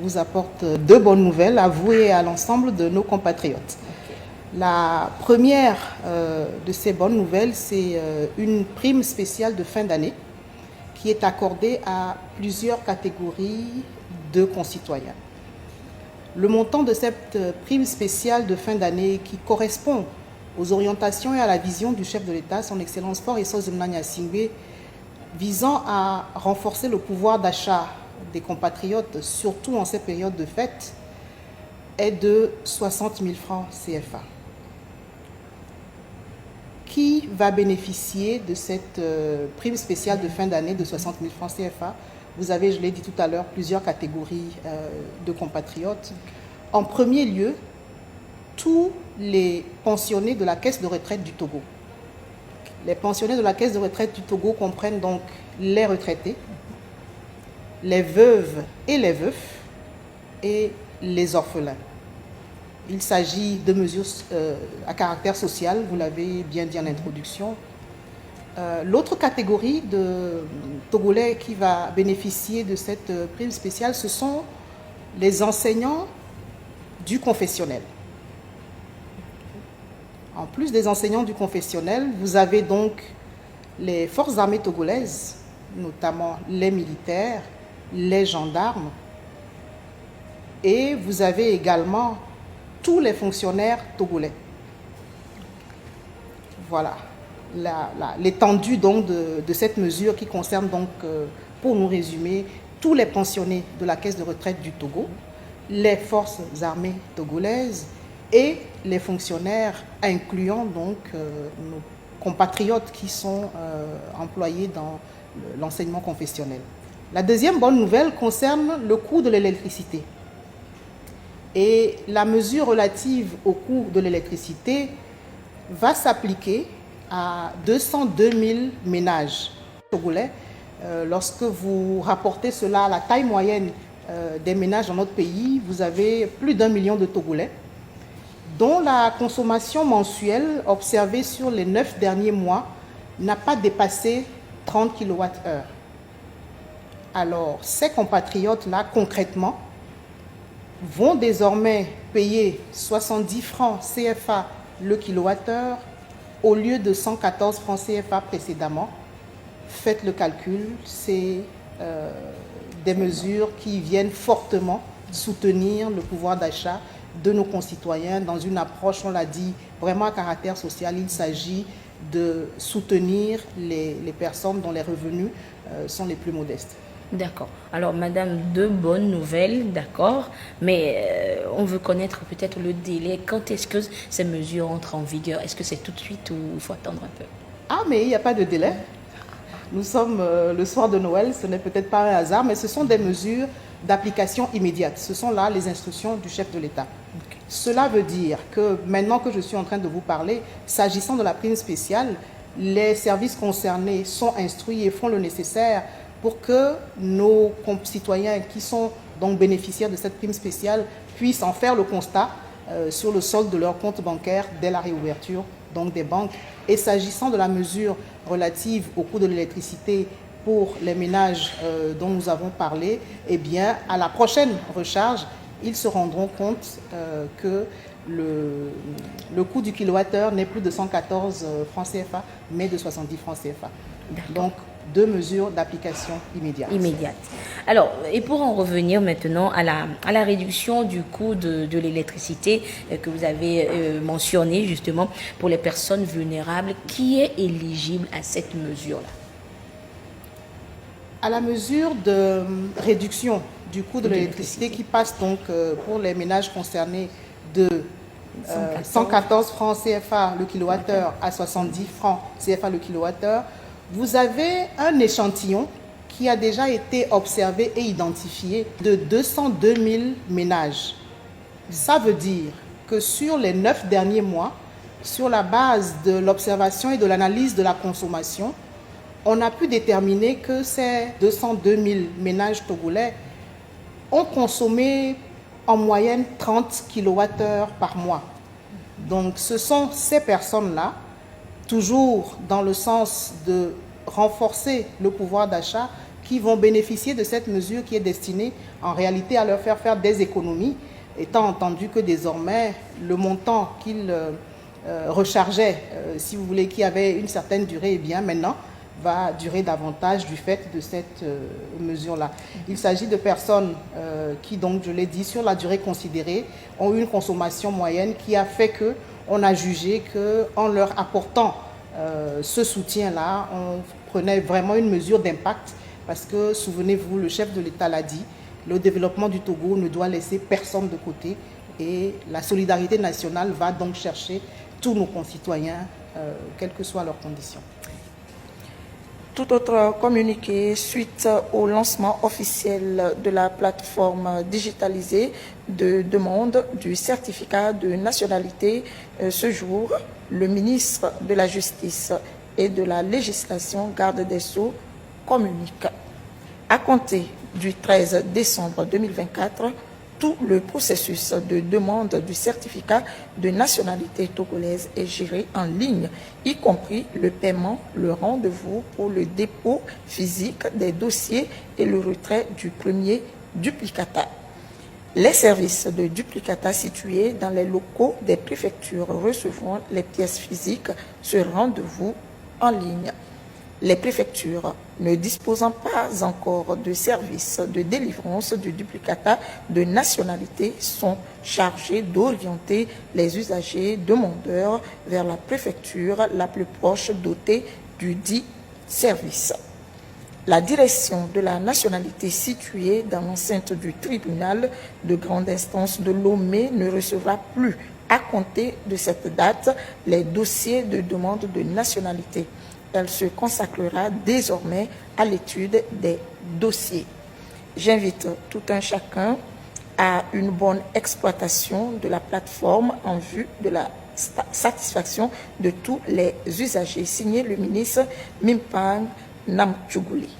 vous apporte deux bonnes nouvelles à vous et à l'ensemble de nos compatriotes. La première de ces bonnes nouvelles, c'est une prime spéciale de fin d'année qui est accordée à plusieurs catégories de concitoyens. Le montant de cette prime spéciale de fin d'année qui correspond aux orientations et à la vision du chef de l'État, son Excellence Faure Essoze Gnassingbé, visant à renforcer le pouvoir d'achat des compatriotes, surtout en cette période de fête, est de 60 000 francs CFA. Qui va bénéficier de cette prime spéciale de fin d'année de 60 000 francs CFA? Vous avez, je l'ai dit tout à l'heure, plusieurs catégories de compatriotes. En premier lieu, tous les pensionnés de la Caisse de retraite du Togo. Les pensionnés de la Caisse de retraite du Togo comprennent donc les retraités, les veuves et les veufs et les orphelins. Il s'agit de mesures à caractère social, vous l'avez bien dit en introduction. L'autre catégorie de Togolais qui va bénéficier de cette prime spéciale, ce sont les enseignants du confessionnel. En plus des enseignants du confessionnel, vous avez donc les forces armées togolaises, notamment les militaires, les gendarmes, et vous avez également tous les fonctionnaires togolais. Voilà l'étendue donc de cette mesure qui concerne donc, pour nous résumer, tous les pensionnés de la Caisse de retraite du Togo, les forces armées togolaises et les fonctionnaires, incluant donc nos compatriotes qui sont employés dans l'enseignement confessionnel. La deuxième bonne nouvelle concerne le coût de l'électricité. Et la mesure relative au coût de l'électricité va s'appliquer à 202 000 ménages togolais. Lorsque vous rapportez cela à la taille moyenne des ménages dans notre pays, vous avez plus d'1 million de Togolais dont la consommation mensuelle observée sur les 9 derniers mois n'a pas dépassé 30 kWh. Alors, ces compatriotes-là, concrètement, vont désormais payer 70 francs CFA le kilowattheure au lieu de 114 francs CFA précédemment. Faites le calcul, c'est des mesures qui viennent fortement soutenir le pouvoir d'achat de nos concitoyens dans une approche, on l'a dit, vraiment à caractère social. Il s'agit de soutenir les personnes dont les revenus sont les plus modestes. D'accord. Alors, madame, deux bonnes nouvelles, d'accord, mais on veut connaître peut-être le délai. Quand est-ce que ces mesures entrent en vigueur? Est-ce que c'est tout de suite ou il faut attendre un peu? Ah, mais il n'y a pas de délai. Nous sommes le soir de Noël, ce n'est peut-être pas un hasard, mais ce sont des mesures d'application immédiate. Ce sont là les instructions du chef de l'État. Okay. Cela veut dire que maintenant que je suis en train de vous parler, s'agissant de la prime spéciale, les services concernés sont instruits et font le nécessaire pour que nos concitoyens qui sont donc bénéficiaires de cette prime spéciale puissent en faire le constat sur le solde de leur compte bancaire dès la réouverture donc des banques. Et s'agissant de la mesure relative au coût de l'électricité pour les ménages dont nous avons parlé, eh bien, à la prochaine recharge, ils se rendront compte que le coût du kilowattheure n'est plus de 114 francs CFA, mais de 70 francs CFA. Donc, deux mesures d'application immédiate. Alors, et pour en revenir maintenant à la réduction du coût de l'électricité que vous avez mentionné justement pour les personnes vulnérables, qui est éligible à cette mesure-là? À la mesure de réduction du coût de l'électricité qui passe donc pour les ménages concernés de 114 francs CFA le kilowattheure à 70 francs CFA le kilowattheure, vous avez un échantillon qui a déjà été observé et identifié de 202 000 ménages. Ça veut dire que sur les 9 derniers mois, sur la base de l'observation et de l'analyse de la consommation, on a pu déterminer que ces 202 000 ménages togolais ont consommé en moyenne 30 kWh par mois. Donc ce sont ces personnes-là, toujours dans le sens de renforcer le pouvoir d'achat, qui vont bénéficier de cette mesure qui est destinée en réalité à leur faire des économies, étant entendu que désormais le montant qu'ils rechargeaient, si vous voulez, qui avait une certaine durée, eh bien maintenant va durer davantage du fait de cette mesure-là. Il s'agit de personnes qui, donc, je l'ai dit, sur la durée considérée, ont eu une consommation moyenne qui a fait qu'on a jugé qu'en leur apportant ce soutien-là, on prenait vraiment une mesure d'impact parce que, souvenez-vous, le chef de l'État l'a dit, le développement du Togo ne doit laisser personne de côté et la solidarité nationale va donc chercher tous nos concitoyens, quelles que soient leurs conditions. Tout autre communiqué suite au lancement officiel de la plateforme digitalisée de demande du certificat de nationalité. Ce jour, le ministre de la Justice et de la Législation, garde des Sceaux, communique. À compter du 13 décembre 2024, tout le processus de demande du certificat de nationalité togolaise est géré en ligne, y compris le paiement, le rendez-vous pour le dépôt physique des dossiers et le retrait du premier duplicata. Les services de duplicata situés dans les locaux des préfectures recevront les pièces physiques sur rendez-vous en ligne. Les préfectures ne disposant pas encore de services de délivrance du duplicata de nationalité sont chargées d'orienter les usagers demandeurs vers la préfecture la plus proche dotée du dit service. La direction de la nationalité située dans l'enceinte du tribunal de grande instance de Lomé ne recevra plus, à compter de cette date, les dossiers de demande de nationalité. Elle se consacrera désormais à l'étude des dossiers. J'invite tout un chacun à une bonne exploitation de la plateforme en vue de la satisfaction de tous les usagers. Signé le ministre Mimpang Namtchougouli.